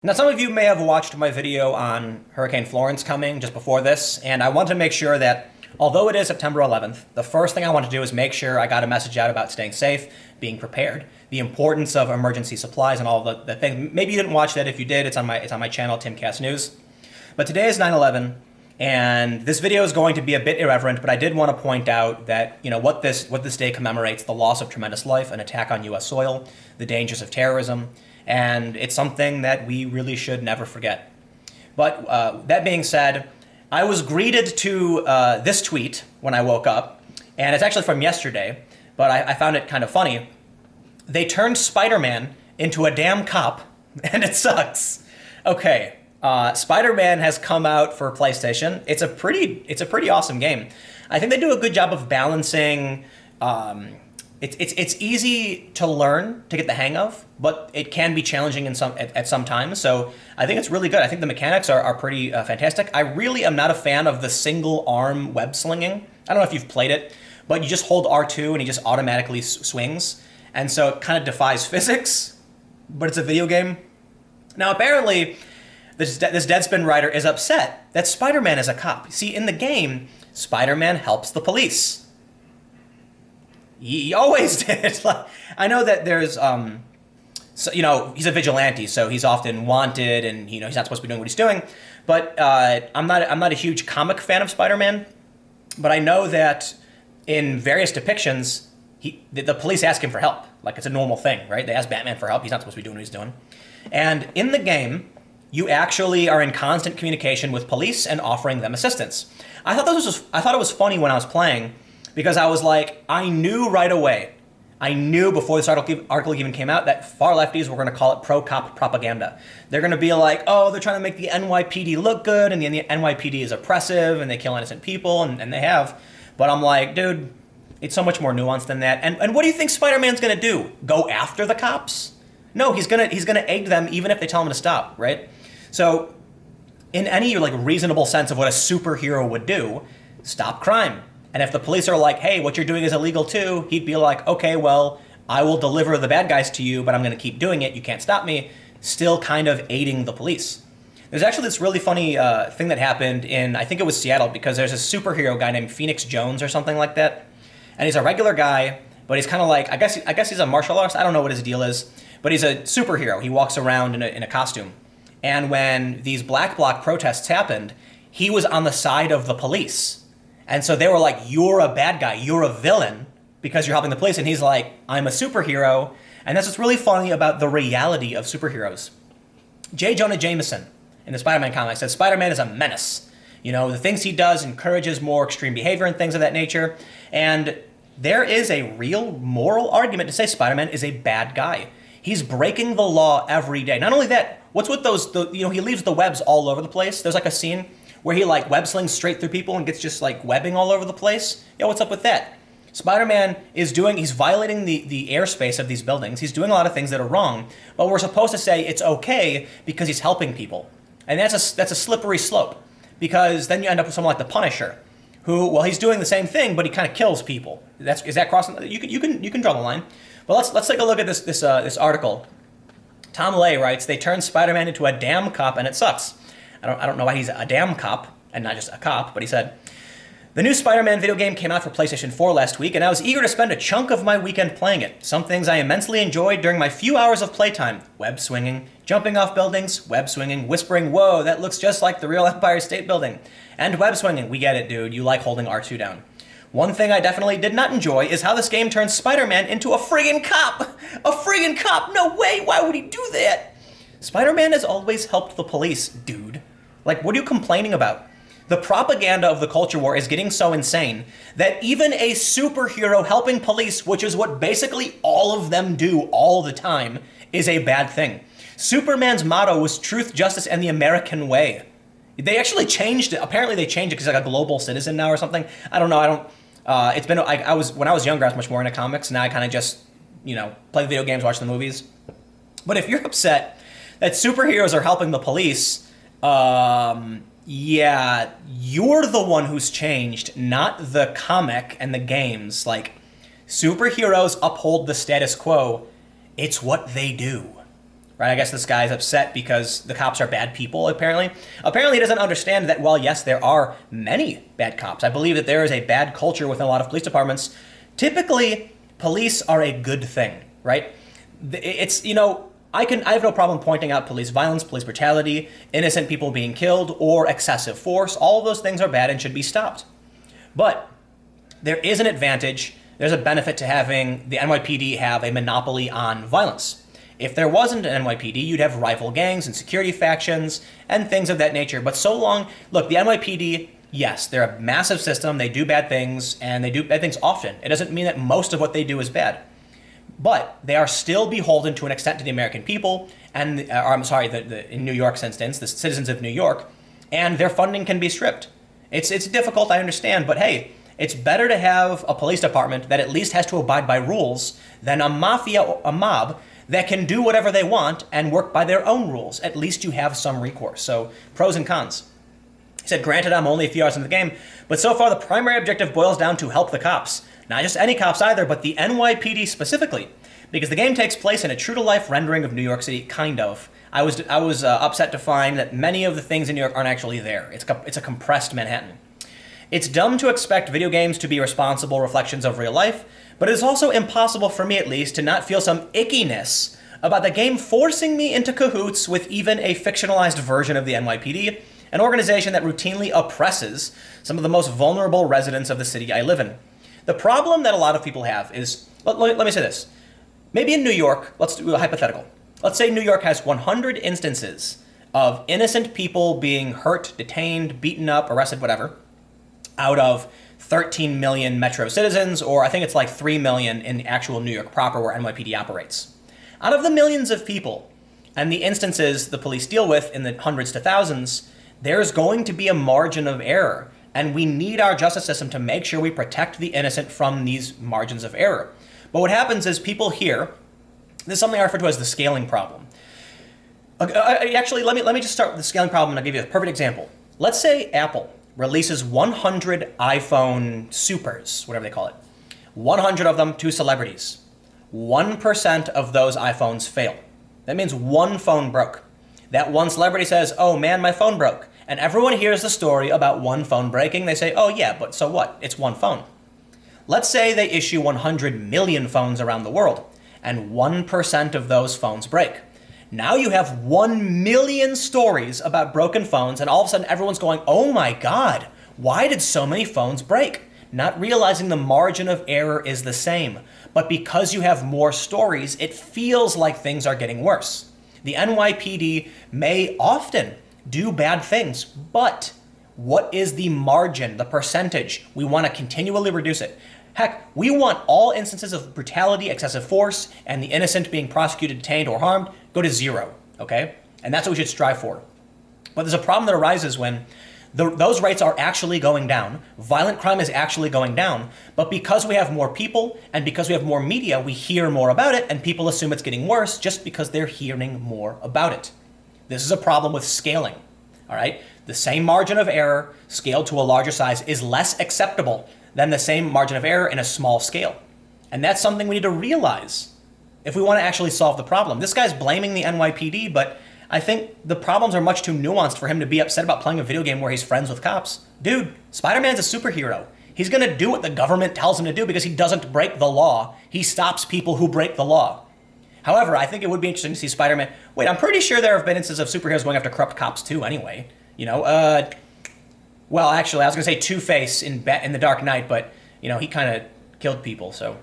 Now, some of you may have watched my video on Hurricane Florence coming just before this, and I want to make sure that although it is September 11th, the first thing I want to do is make sure I got a message out about staying safe, being prepared, the importance of emergency supplies and all the things. Maybe you didn't watch that. If you did, it's on my channel, Timcast News. But today is 9/11, and this video is going to be a bit irreverent, but I did want to point out that, what this day commemorates: the loss of tremendous life, an attack on U.S. soil, the dangers of terrorism, and it's something that we really should never forget. But that being said, I was greeted to this tweet when I woke up, and it's actually from yesterday, but I found it kind of funny. They turned Spider-Man into a damn cop, and it sucks. Okay, Spider-Man has come out for PlayStation. It's a pretty awesome game. I think they do a good job of balancing. It's easy to learn, to get the hang of, but it can be challenging at some times. So I think it's really good. I think the mechanics are pretty fantastic. I really am not a fan of the single arm web slinging. I don't know if you've played it, but you just hold R2 and he just automatically swings. And so it kind of defies physics, but it's a video game. Now, apparently, this Deadspin writer is upset that Spider-Man is a cop. See, in the game, Spider-Man helps the police. He always did. I know that there's, he's a vigilante, so he's often wanted, and he's not supposed to be doing what he's doing. But I'm not a huge comic fan of Spider-Man. But I know that in various depictions, the police ask him for help. Like, it's a normal thing, right? They ask Batman for help. He's not supposed to be doing what he's doing. And in the game, you actually are in constant communication with police and offering them assistance. I thought it was funny when I was playing, because I was like, I knew right away, before this article even came out, that far lefties were going to call it pro-cop propaganda. They're going to be like, oh, they're trying to make the NYPD look good, and the NYPD is oppressive, and they kill innocent people, and they have. But I'm like, dude, it's so much more nuanced than that. And what do you think Spider-Man's going to do? Go after the cops? No, he's gonna aid them even if they tell him to stop, right? So, in any reasonable sense of what a superhero would do, stop crime. And if the police are like, hey, what you're doing is illegal too, he'd be like, okay, well, I will deliver the bad guys to you, but I'm going to keep doing it. You can't stop me. Still kind of aiding the police. There's actually this really funny thing that happened in, I think it was Seattle, because there's a superhero guy named Phoenix Jones or something like that. And he's a regular guy, but he's kind of like, I guess he's a martial artist. I don't know what his deal is, but he's a superhero. He walks around in a costume. And when these Black Bloc protests happened, he was on the side of the police. And so they were like, you're a bad guy, you're a villain, because you're helping the police. And he's like, I'm a superhero. And that's what's really funny about the reality of superheroes. J. Jonah Jameson, in the Spider-Man comic, says Spider-Man is a menace. The things he does encourages more extreme behavior and things of that nature. And there is a real moral argument to say Spider-Man is a bad guy. He's breaking the law every day. Not only that, what's with he leaves the webs all over the place. There's a scene where he web slings straight through people and gets just webbing all over the place. What's up with that? Spider-Man he's violating the airspace of these buildings. He's doing a lot of things that are wrong, but we're supposed to say it's okay because he's helping people. And that's a slippery slope, because then you end up with someone like the Punisher, who, well, he's doing the same thing, but he kind of kills people. Is that crossing? You can draw the line. But let's take a look at this article. Tom Lay writes, they turned Spider-Man into a damn cop and it sucks. I don't know why he's a damn cop and not just a cop, but he said, the new Spider-Man video game came out for PlayStation 4 last week, and I was eager to spend a chunk of my weekend playing it. Some things I immensely enjoyed during my few hours of playtime: web swinging, jumping off buildings, web swinging, whispering, whoa, that looks just like the real Empire State Building, and web swinging. We get it, dude. You like holding R2 down. One thing I definitely did not enjoy is how this game turns Spider-Man into a friggin' cop. A friggin' cop? No way. Why would he do that? Spider-Man has always helped the police, dude. What are you complaining about? The propaganda of the culture war is getting so insane that even a superhero helping police, which is what basically all of them do all the time, is a bad thing. Superman's motto was truth, justice, and the American way. They actually changed it. Apparently they changed it because he's a global citizen now or something. I don't know. When I was younger, I was much more into comics. Now I kind of just, play the video games, watch the movies. But if you're upset that superheroes are helping the police, yeah, you're the one who's changed, not the comic and the games. Superheroes uphold the status quo. It's what they do. right? I guess this guy's upset because the cops are bad people, apparently. Apparently he doesn't understand that, well, yes, there are many bad cops. I believe that there is a bad culture within a lot of police departments. Typically, police are a good thing, right? It's, I have no problem pointing out police violence, police brutality, innocent people being killed, or excessive force. All of those things are bad and should be stopped. But there is an advantage, there's a benefit to having the NYPD have a monopoly on violence. If there wasn't an NYPD, you'd have rival gangs and security factions and things of that nature. But look, the NYPD, yes, they're a massive system, they do bad things, and they do bad things often. It doesn't mean that most of what they do is bad. But they are still beholden to an extent to the American people, and in New York's instance, the citizens of New York, and their funding can be stripped. It's difficult, I understand, but hey, it's better to have a police department that at least has to abide by rules than a mob that can do whatever they want and work by their own rules. At least you have some recourse. So, pros and cons. He said, granted, I'm only a few hours into the game, but so far the primary objective boils down to help the cops. Not just any cops either, but the NYPD specifically, because the game takes place in a true-to-life rendering of New York City, kind of. I was upset to find that many of the things in New York aren't actually there. It's a compressed Manhattan. It's dumb to expect video games to be responsible reflections of real life, but it is also impossible for me, at least, to not feel some ickiness about the game forcing me into cahoots with even a fictionalized version of the NYPD, an organization that routinely oppresses some of the most vulnerable residents of the city I live in. The problem that a lot of people have is, let me say this. Maybe in New York, let's do a hypothetical. Let's say New York has 100 instances of innocent people being hurt, detained, beaten up, arrested, whatever, out of 13 million metro citizens, or I think it's like 3 million in actual New York proper where NYPD operates. Out of the millions of people and the instances the police deal with in the hundreds to thousands, there's going to be a margin of error. And we need our justice system to make sure we protect the innocent from these margins of error. But what happens is people here, this is something I refer to as the scaling problem. Actually, let me just start with the scaling problem and I'll give you a perfect example. Let's say Apple releases 100 iPhone Supers, whatever they call it. 100 of them to celebrities. 1% of those iPhones fail. That means one phone broke. That one celebrity says, oh man, my phone broke. And everyone hears the story about one phone breaking. They say, oh yeah, but so what? It's one phone. Let's say they issue 100 million phones around the world, and 1% of those phones break. Now you have 1 million stories about broken phones, and all of a sudden everyone's going, oh my God, why did so many phones break? Not realizing the margin of error is the same. But because you have more stories, it feels like things are getting worse. The NYPD may often do bad things, but what is the margin, the percentage? We want to continually reduce it. Heck, we want all instances of brutality, excessive force, and the innocent being prosecuted, detained, or harmed go to 0, okay? And that's what we should strive for. But there's a problem that arises when those rates are actually going down. Violent crime is actually going down. But because we have more people and because we have more media, we hear more about it, and people assume it's getting worse just because they're hearing more about it. This is a problem with scaling, all right? The same margin of error scaled to a larger size is less acceptable than the same margin of error in a small scale. And that's something we need to realize if we want to actually solve the problem. This guy's blaming the NYPD, but I think the problems are much too nuanced for him to be upset about playing a video game where he's friends with cops. Dude, Spider-Man's a superhero. He's going to do what the government tells him to do because he doesn't break the law. He stops people who break the law. However, I think it would be interesting to see Spider-Man. Wait, I'm pretty sure there have been instances of superheroes going after corrupt cops too anyway. Well, actually, I was going to say Two-Face in The Dark Knight, but, he kind of killed people, so.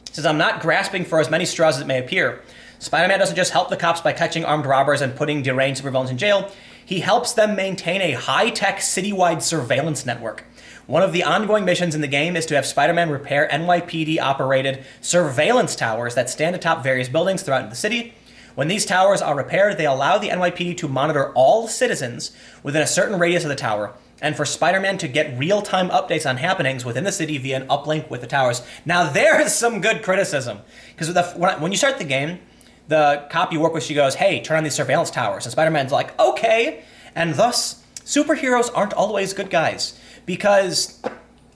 He says, I'm not grasping for as many straws as it may appear. Spider-Man doesn't just help the cops by catching armed robbers and putting deranged supervillains in jail. He helps them maintain a high-tech citywide surveillance network. One of the ongoing missions in the game is to have Spider-Man repair NYPD-operated surveillance towers that stand atop various buildings throughout the city. When these towers are repaired, they allow the NYPD to monitor all citizens within a certain radius of the tower, and for Spider-Man to get real-time updates on happenings within the city via an uplink with the towers. Now there is some good criticism, because when you start the game, the cop you work with, she goes, hey, turn on these surveillance towers, and Spider-Man's like, okay, and thus, superheroes aren't always good guys, because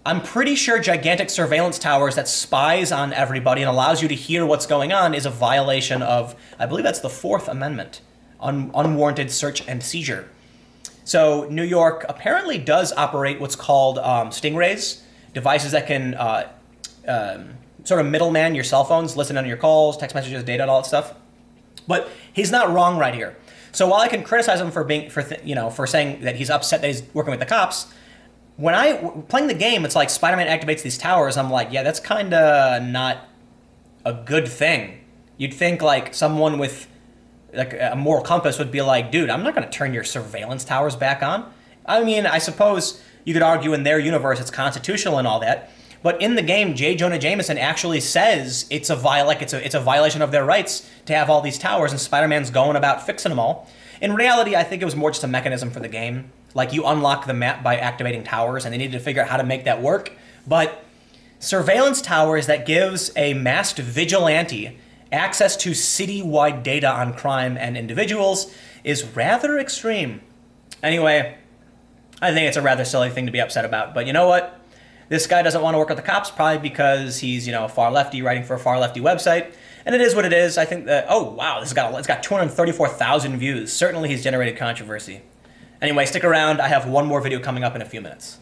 I'm pretty sure gigantic surveillance towers that spies on everybody and allows you to hear what's going on is a violation of, I believe that's the Fourth Amendment, unwarranted search and seizure. So New York apparently does operate what's called stingrays, devices that can sort of middleman your cell phones, listen on your calls, text messages, data, all that stuff. But he's not wrong right here. So while I can criticize him for saying that he's upset that he's working with the cops, when playing the game, it's like Spider-Man activates these towers. I'm like, yeah, that's kind of not a good thing. You'd think like someone with like a moral compass would be like, dude, I'm not going to turn your surveillance towers back on. I mean, I suppose you could argue in their universe it's constitutional and all that, but in the game, J. Jonah Jameson actually says it's a violation of their rights to have all these towers, and Spider-Man's going about fixing them all. In reality, I think it was more just a mechanism for the game. Like, you unlock the map by activating towers, and they needed to figure out how to make that work. But surveillance towers that gives a masked vigilante access to city-wide data on crime and individuals is rather extreme. Anyway, I think it's a rather silly thing to be upset about. But you know what? This guy doesn't want to work with the cops, probably because he's, a far lefty writing for a far lefty website. And it is what it is. I think that, oh, wow, it's got 234,000 views. Certainly he's generated controversy. Anyway, stick around. I have one more video coming up in a few minutes.